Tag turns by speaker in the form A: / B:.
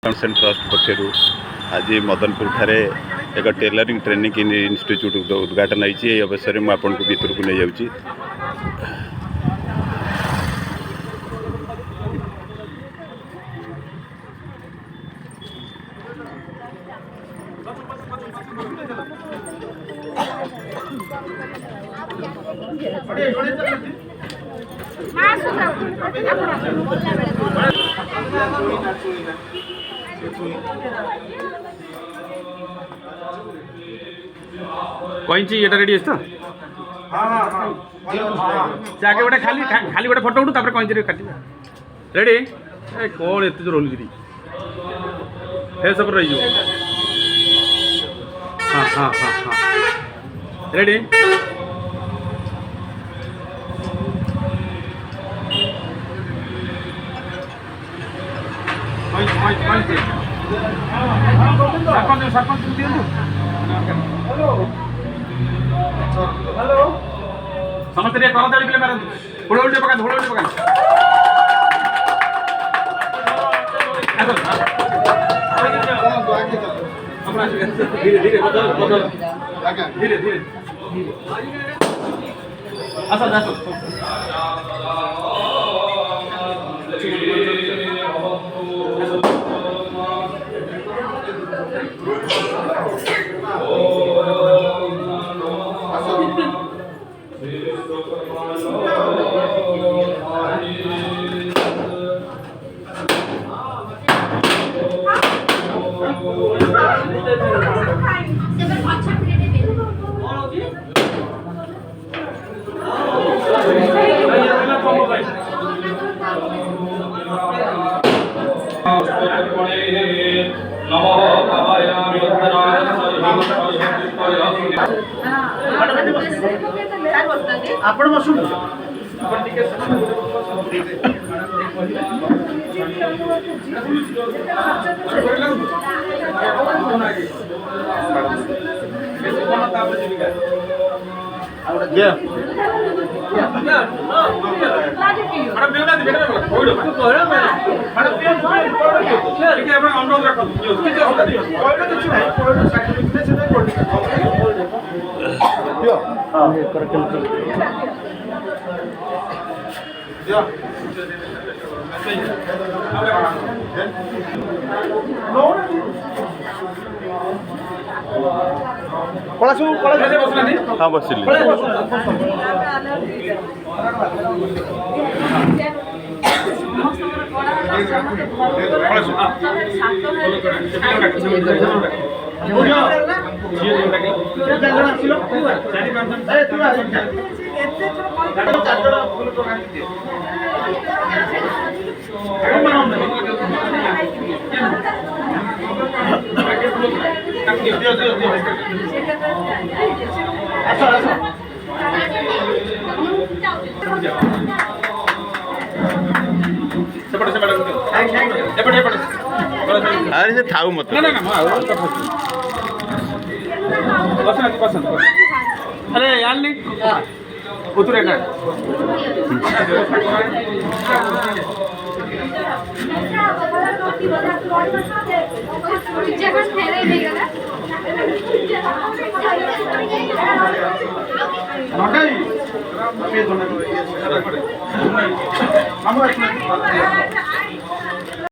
A: Trust पक्षर आज मदनपुर ठारे एक टेलरिंग ट्रेनिंग इंस्टीट्यूट उद्घाटन होती अवसर में आपन को भीतर को नहीं जाऊँगी।
B: कहीं ये रेडी तो आगे गोटे खाली खाली गोटे फोटो उठू तापर कहीं काटा रेडी कौन एत जोर होलगिरी फेस सब रही हाँ हाँ हाँ हाँ रेडी सरपंच दिखाँ हेलो समस्त करताली पे मारत हुड़हुड़ी पकान हुड़हुड़ी पकान धीरे धीरे बदल धीरे धीरे आपण बसून
A: हाँ बस अरे से थाऊ मत
B: ना ना ना अरे यार नहीं उतरे का हम